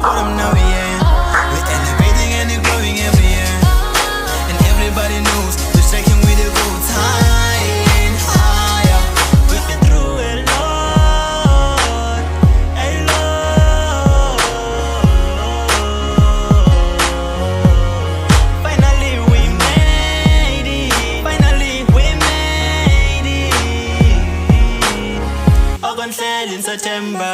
put them now, yeah. We're elevating and we're growing every year. And everybody knows we're striking with a good time. Higher. We've been through a lot. A lot. Finally we made it. Finally we made it. All gone said in September.